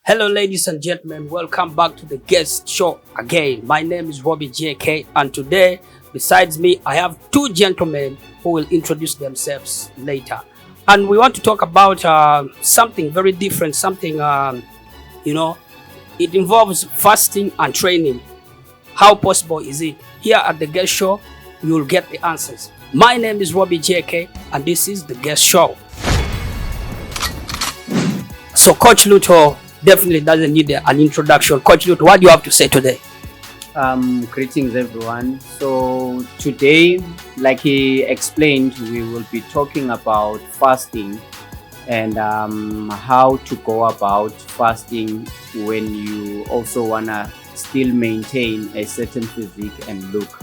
Hello, ladies and gentlemen. Welcome back to the guest show again. My name is Robbie JK, and today, besides me, I have two gentlemen who will introduce themselves later. And we want to talk about something very different, something, it involves fasting and training. How possible is it? Here at the guest show, you'll get the answers. My name is Robbie JK, and this is the guest show. So, Coach Luto definitely doesn't need an introduction. Coach Luto, what do you have to say today? Greetings everyone. So today, like he explained, we will be talking about fasting and how to go about fasting when you also wanna still maintain a certain physique and look.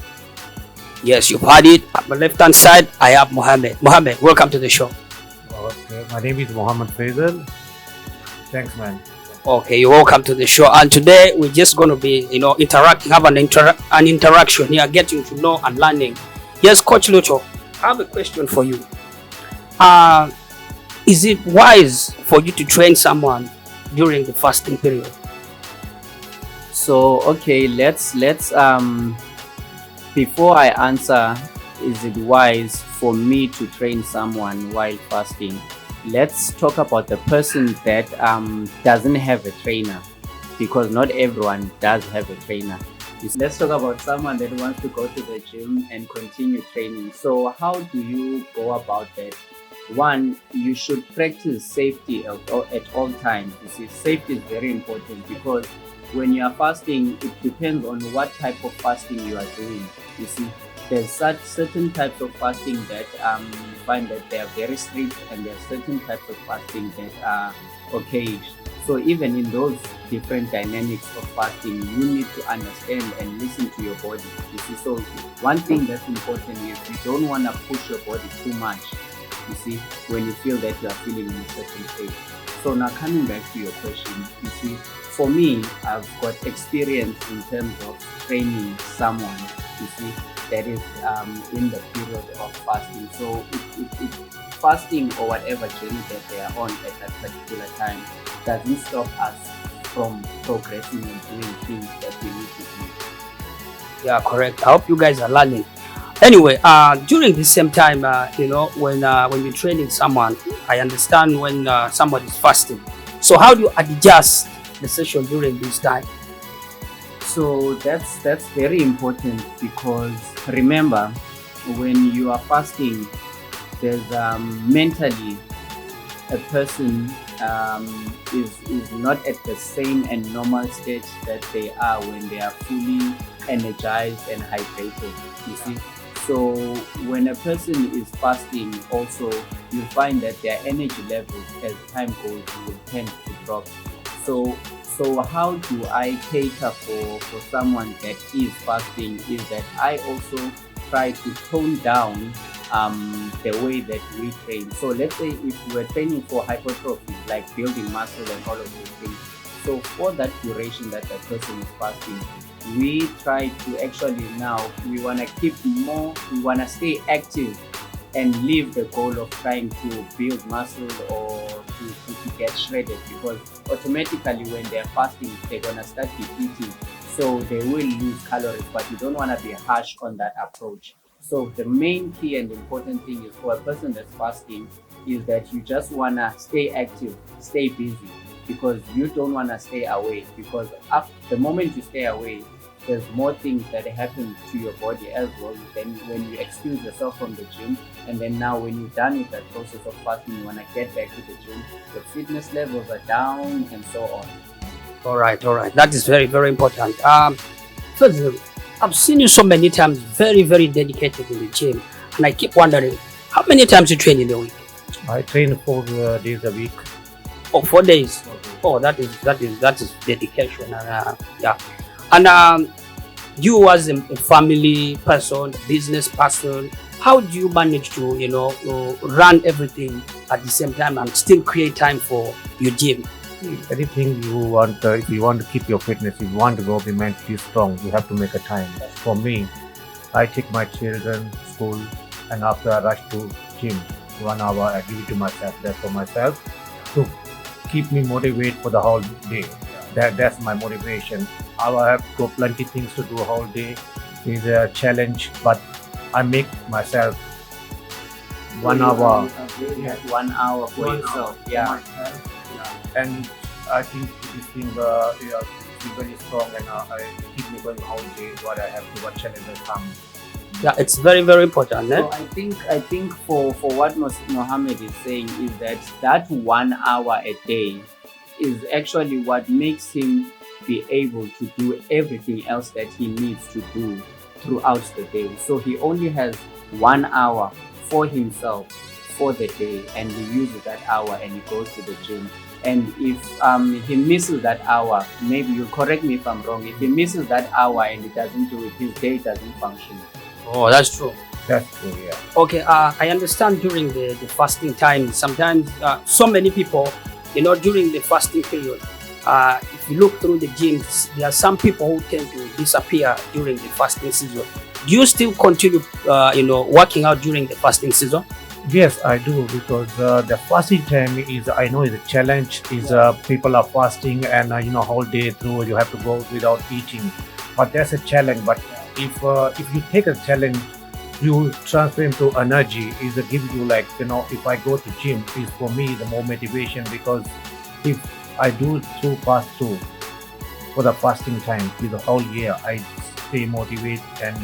Yes, you've heard it. At my left hand side, I have Mohammed. Mohammed, welcome to the show. Okay, my name is Mohammed Faisal. Thanks, man. Okay, you're welcome to the show. And today we're just going to be, interacting, have an interaction here, getting to know and learning. Yes, Coach Luto, I have a question for you. Is it wise for you to train someone during the fasting period? So okay, let's before I answer, is it wise for me to train someone while fasting? Let's talk about the person that doesn't have a trainer, because not everyone does have a trainer. Let's talk about someone that wants to go to the gym and continue training. So how do you go about that? One, you should practice safety at all times. You see, safety is very important, because when you are fasting, it depends on what type of fasting you are doing. You see, there's certain types of fasting that you find that they are very strict, and there are certain types of fasting that are okay. So even in those different dynamics of fasting, you need to understand and listen to your body. You see, so one thing that's important is you don't want to push your body too much. You see, when you feel that you are feeling in a certain state. So now coming back to your question, you see, for me, I've got experience in terms of training someone. You see, that is in the period of fasting. So fasting or whatever journey that they are on at that particular time doesn't stop us from progressing and doing things that we need to do. Yeah, correct. I hope you guys are learning. Anyway, during the same time, when you're training someone, I understand when someone is fasting. So how do you adjust the session during this time? So that's very important, because remember, when you are fasting, there's mentally a person is not at the same and normal state that they are when they are fully energized and hydrated. You see, so when a person is fasting, also you find that their energy levels as time goes will tend to drop. So how do I cater for someone that is fasting is that I also try to tone down the way that we train. So let's say if we're training for hypertrophy, like building muscle and all of those things, so for that duration that the person is fasting, we try to actually now, we want to stay active and leave the goal of trying to build muscle or to get shredded, because automatically when they're fasting, they're going to start depleting. So they will lose calories, but you don't want to be harsh on that approach. So the main key and important thing is for a person that's fasting is that you just want to stay active, stay busy, because you don't want to stay away, because the moment you stay away, there's more things that happen to your body as well. Then when you excuse yourself from the gym, and then now when you're done with that process of fasting, you want to get back to the gym, your fitness levels are down and so on. All right. That is very, very important. First, I've seen you so many times, very, very dedicated in the gym, and I keep wondering, how many times you train in the week? I train 4 days a week. Oh, 4 days. Oh, that is dedication. And yeah. And you as a family person, business person, how do you manage to, run everything at the same time and still create time for your gym? Anything you want, if you want to keep your fitness, if you want to go be mentally strong, you have to make a time. For me, I take my children to school, and after I rush to gym, 1 hour I give it to myself. That's for myself to keep me motivated for the whole day. That's my motivation. I will have got plenty things to do whole day. Is a challenge, but I make myself So 1 hour. that 1 hour for 1 hour yourself. for Yeah. myself. And I think this thing is very strong, and I keep me going whole day. What I have to, what challenges come. Yeah, it's very, very important. So I think for what Mohammed is saying is that 1 hour a day is actually what makes him be able to do everything else that he needs to do throughout the day. So he only has 1 hour for himself for the day, and he uses that hour and he goes to the gym. And if he misses that hour, maybe you correct me if I'm wrong. If he misses that hour and he doesn't do it, his day doesn't function. Oh, that's true. That's true, yeah. Okay, I understand during the fasting time, sometimes so many people, during the fasting period, if you look through the gyms, there are some people who tend to disappear during the fasting season. Do you still continue, working out during the fasting season? Yes, I do, because the fasting time is, I know, is a challenge. Is people are fasting, and whole day through you have to go without eating. But that's a challenge. But if you take a challenge, you transfer into energy. Is give you, like, if I go to gym, is for me the more motivation, because if I do through fast through for the fasting time with the whole year, I stay motivated, and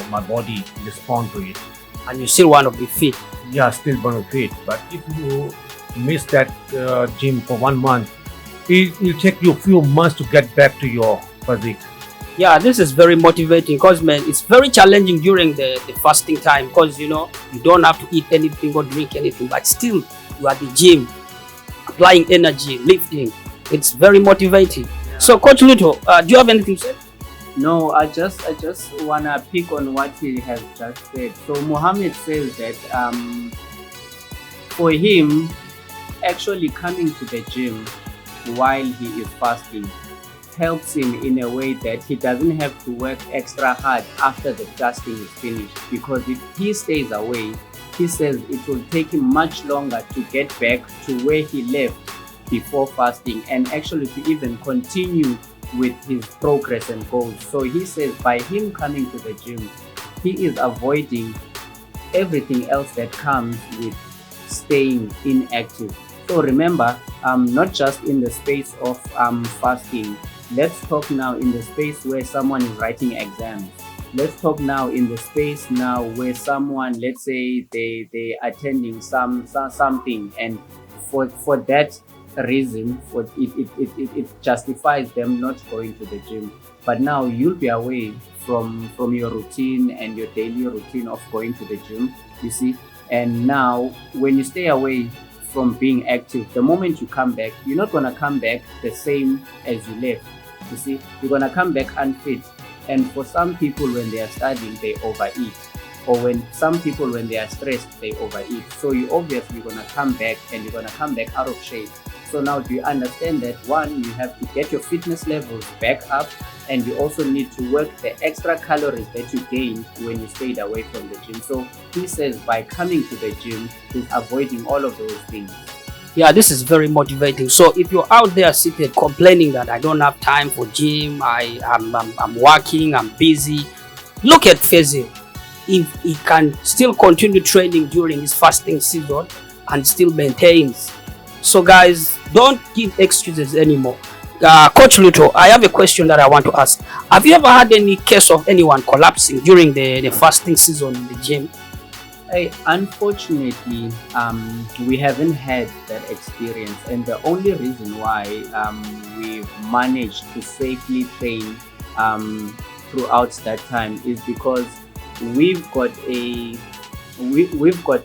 my body respond to it. And you still want to be fit? Yeah, still benefit. But if you miss that gym for 1 month, it will take you a few months to get back to your physique. Yeah, this is very motivating, because, man, it's very challenging during the fasting time, because you don't have to eat anything or drink anything, but still you are at the gym applying energy, lifting. It's very motivating. So, Coach Luto, do you have anything to say? No, I just wanna pick on what he has just said. So Mohammed says that for him, actually coming to the gym while he is fasting helps him in a way that he doesn't have to work extra hard after the fasting is finished. Because if he stays away, he says it will take him much longer to get back to where he left before fasting, and actually to even continue with his progress and goals. So he says by him coming to the gym, he is avoiding everything else that comes with staying inactive. So remember, not just in the space of fasting. Let's talk now in the space where someone is writing exams. Let's talk now in the space now where someone, let's say they attending something, and for that reason, for it justifies them not going to the gym. But now you'll be away from your routine and your daily routine of going to the gym, you see. And now when you stay away from being active, the moment you come back, you're not going to come back the same as you left, you see. You're going to come back unfit. And for some people, when they are studying, they overeat. Or when some people, when they are stressed, they overeat. So you obviously going to come back, and you're going to come back out of shape. So now do you understand that, one, you have to get your fitness levels back up, and you also need to work the extra calories that you gained when you stayed away from the gym. So he says by coming to the gym, he's avoiding all of those things. Yeah, this is very motivating. So if you're out there sitting complaining that I don't have time for gym, I'm working, I'm busy, look at Fezil. If he can still continue training during his fasting season and still maintains. So guys, don't give excuses anymore. Coach Luto, I have a question that I want to ask. Have you ever had any case of anyone collapsing during the fasting season in the gym? Unfortunately, we haven't had that experience, and the only reason why we've managed to safely train throughout that time is because we've got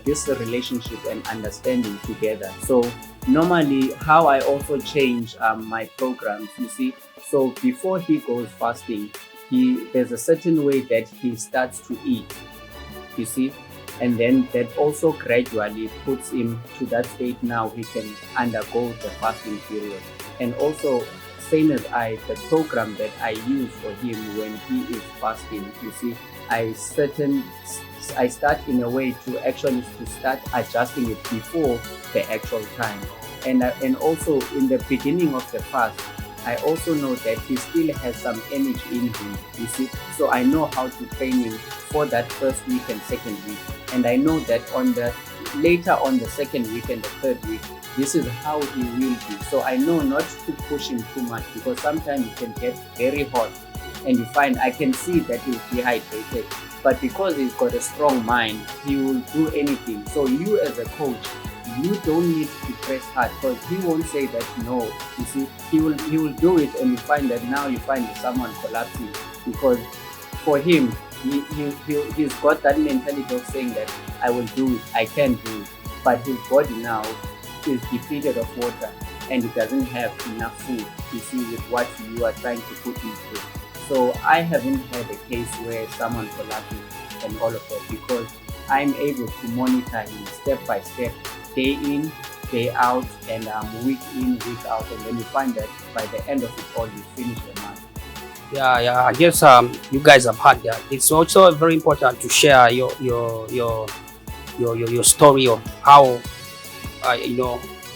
this relationship and understanding together. So normally, how I also change my programs, you see. So before he goes fasting, there's a certain way that he starts to eat, you see. And then that also gradually puts him to that state now he can undergo the fasting period. And also, same as the program that I use for him when he is fasting, you see, I start in a way to start adjusting it before the actual time. And also in the beginning of the fast, I also know that he still has some energy in him. You see, so I know how to train him for that first week and second week, and I know that on the later on the second week and the third week, this is how he will be. So I know not to push him too much, because sometimes he can get very hot, and you find I can see that he's dehydrated. But because he's got a strong mind, he will do anything. So you as a coach, you don't need to press hard, because he won't say that no. You see, he will do it, and you find that now you find someone collapsing, because for him, he's got that mentality of saying that I will do it, I can do it, but his body now is depleted of water, and he doesn't have enough food, you see, with what you are trying to put him through. So I haven't had a case where someone collapses and all of that, because I'm able to monitor him step by step, day in, day out, and week in, week out, and then you find that by the end of it all, you finish the month. Yeah. I guess you guys have had that. It's also very important to share your story of how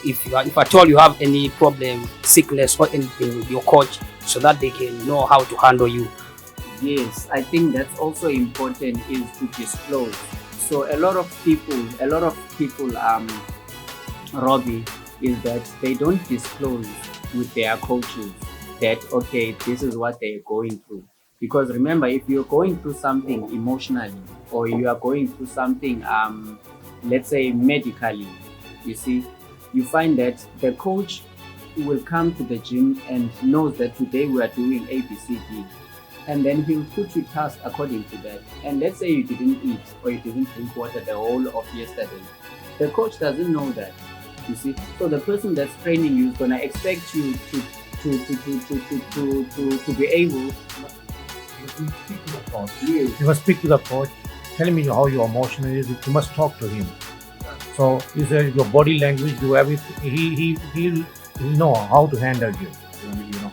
if at all you have any problem, sickness or anything with your coach, so that they can know how to handle you. Yes, I think that's also important, is to disclose. So a lot of people, Robbie, is that they don't disclose with their coaches that okay, this is what they're going through. Because remember, if you're going through something emotionally, or you are going through something, let's say medically, you see, you find that the coach will come to the gym and knows that today we are doing ABCD, and then he'll put you tasks according to that. And let's say you didn't eat or you didn't drink water the whole of yesterday, the coach doesn't know that, you see. So the person that's training you is gonna expect you to be able. You speak to the coach. Yes. You must speak to the coach. Tell me how your emotional is. You must talk to him. So is your body language, do everything. He'll know how to handle you. You know.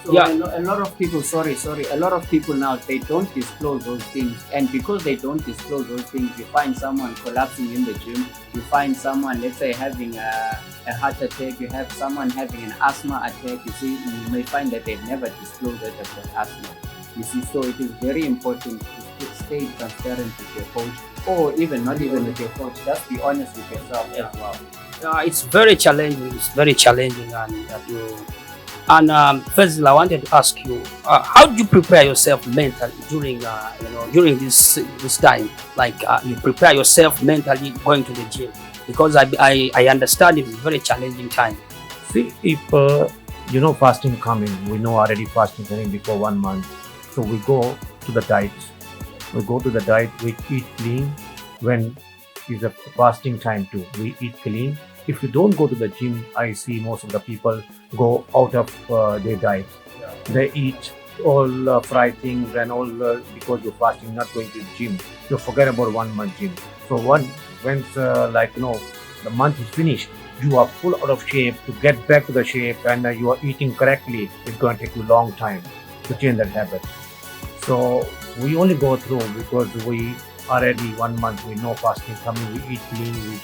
So Yeah. a lot of people, sorry, a lot of people now, they don't disclose those things, and because they don't disclose those things, you find someone collapsing in the gym. You find someone, let's say, having a heart attack. You have someone having an asthma attack. You see, you may find that they've never disclosed that they've got asthma. You see, so it is very important to stay transparent with your coach, or even not even with your coach. Just be honest with yourself as well. It's very challenging. It's very challenging, and firstly, I wanted to ask you, how do you prepare yourself mentally during this time? Like you prepare yourself mentally going to the gym, because I understand it's a very challenging time. See, if fasting coming, we know already fasting coming before 1 month. So we go to the diet. We go to the diet. We eat clean. When is a fasting time too, we eat clean. If you don't go to the gym, I see most of the people go out of their diet. They eat all fried things and all because you're fasting, not going to the gym. You forget about 1 month gym. So once the month is finished, you are full out of shape. To get back to the shape and you are eating correctly, it's going to take you a long time to change that habit. So we only go through because we already 1 month, we know fasting coming, we eat clean,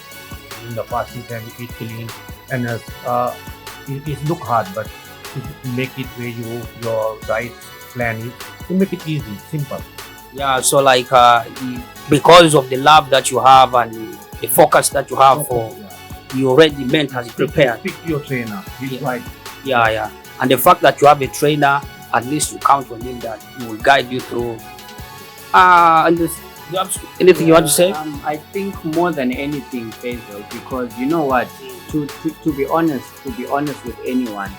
in the fasting time we eat clean, and it look hard, but to make it where your diet plan is, to make it easy, simple. Yeah, so like because of the love that you have and the focus that you have for, you already mentally prepared. Speak to your trainer, he's Yeah. right. Yeah, and the fact that you have a trainer, at least you count on him that he will guide you through. And this, you have anything you want to say? I think more than anything, Faisal, because you know what, to be honest with anyone,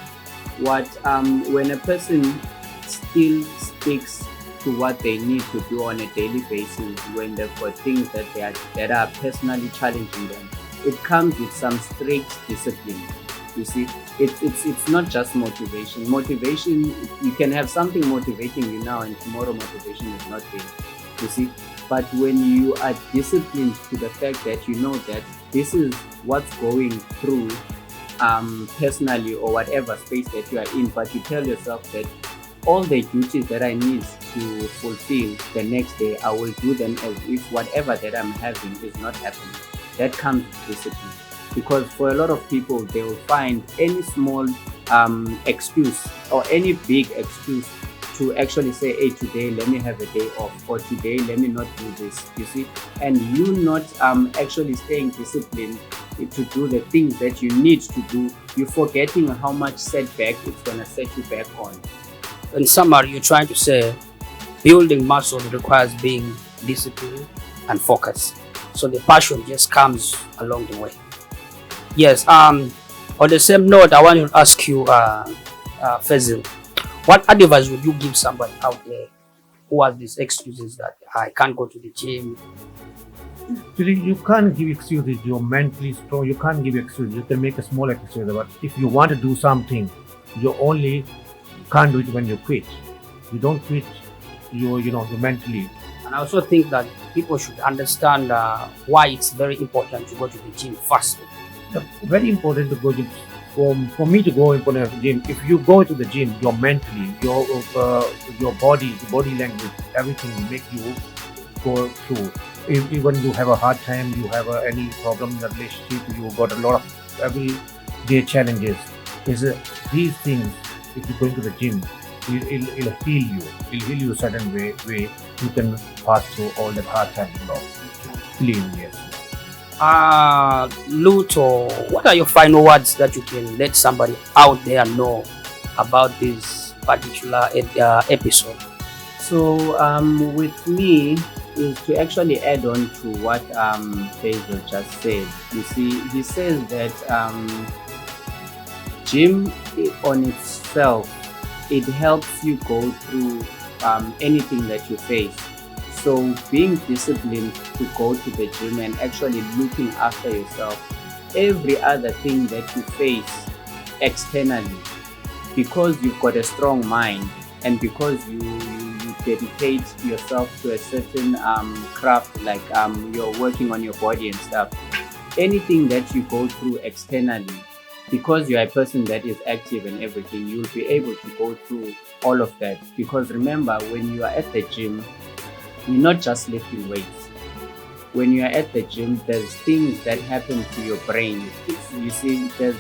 what when a person still sticks to what they need to do on a daily basis, when they've got things that are personally challenging them, it comes with some strict discipline. You see, it's not just motivation. Motivation, you can have something motivating you now, and tomorrow motivation is not there. You see, but when you are disciplined to the fact that you know that this is what's going through personally, or whatever space that you are in, but you tell yourself that all the duties that I need to fulfill the next day, I will do them as if whatever that I'm having is not happening. That comes with discipline. because for a lot of people they will find any small excuse or any big excuse to actually say, hey, today let me have a day off, or today let me not do this, you see. And you not actually staying disciplined to do the things that you need to do, you're forgetting how much setback it's going to set you back on. In summary, you're trying to say building muscle requires being disciplined and focused. So the passion just comes along the way. Yes. On the same note, I want to ask you, Fazil, what advice would you give somebody out there who has these excuses that I can't go to the gym? Actually, you can't give excuses. You're mentally strong. You can't give excuses. You can make a small excuse, but if you want to do something, you only can't do it when you quit. You don't quit. You mentally. And I also think that people should understand why it's very important to go to the gym first. Very important to go to. For me to go into the gym, if you go to the gym, your mentally, your body language, everything will make you go through. Even you have a hard time, you have any problem in the relationship, you got a lot of everyday challenges. Is these things, if you go into the gym, it'll heal you. It'll heal you a certain way you can pass through all that hard time. Healing, yes. Luto, what are your final words that you can let somebody out there know about this particular episode? So with me is to actually add on to what Basil just said. You see, he says that gym on itself, it helps you go through anything that you face. So being disciplined to go to the gym and actually looking after yourself, every other thing that you face externally, because you've got a strong mind and because you dedicate yourself to a certain craft, like you're working on your body and stuff, anything that you go through externally, because you're a person that is active and everything, you'll be able to go through all of that. Because remember, when you are at the gym, you're not just lifting weights. When you are at the gym, there's things that happen to your brain. You see, there's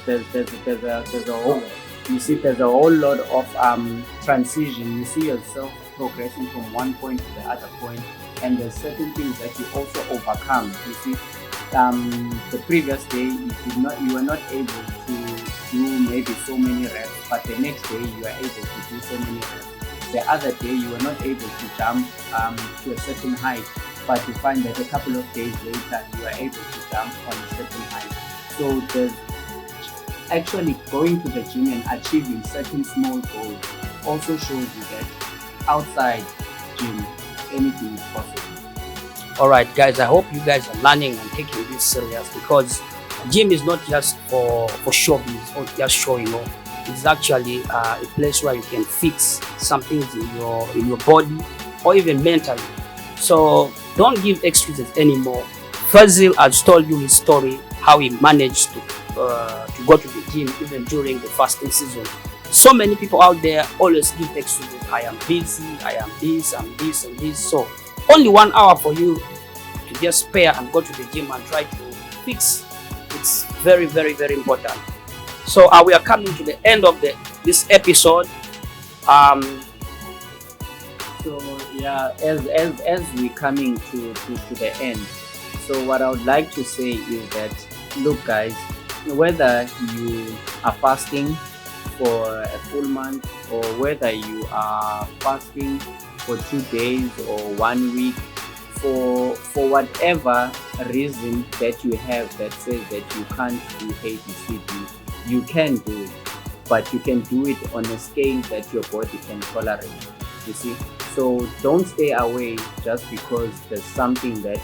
a whole lot of transition. You see yourself progressing from one point to the other point, and there's certain things that you also overcome. You see, the previous day you were not able to do maybe so many reps, but the next day you are able to do so many reps. The other day you were not able to jump to a certain height, but you find that a couple of days later you are able to jump on a certain height. So there's actually going to the gym and achieving certain small goals also shows you that outside gym anything is possible. All right, guys, I hope you guys are learning and taking this serious, because gym is not just for showbiz or just showing off. It's actually a place where you can fix some things in your body or even mentally. So don't give excuses anymore. Fazil has told you his story, how he managed to go to the gym even during the fasting season. So many people out there always give excuses. I am busy, I am this, I'm this and this. So only 1 hour for you to just spare and go to the gym and try to fix. It's very, very, very important. So we are coming to the end of this episode. So yeah, as we're coming to the end, so what I would like to say is that, look guys, whether you are fasting for a full month or whether you are fasting for 2 days or 1 week, for whatever reason that you have that says that you can't do ABCD, you can do it, but you can do it on a scale that your body can tolerate, you see. So don't stay away just because there's something that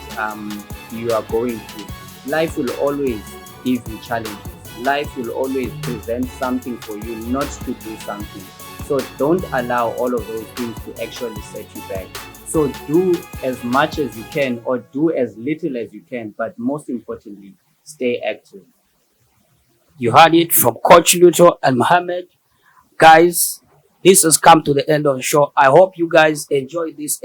you are going through. Life will always give you challenges. Life will always present something for you not to do something. So don't allow all of those things to actually set you back. So do as much as you can or do as little as you can, but most importantly, stay active. You heard it from Coach Luto and Mohammed. Guys, this has come to the end of the show. I hope you guys enjoyed this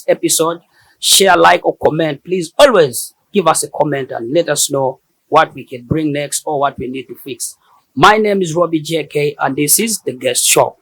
episode. Share, like, or comment. Please always give us a comment and let us know what we can bring next or what we need to fix. My name is Robbie JK, and this is the guest show.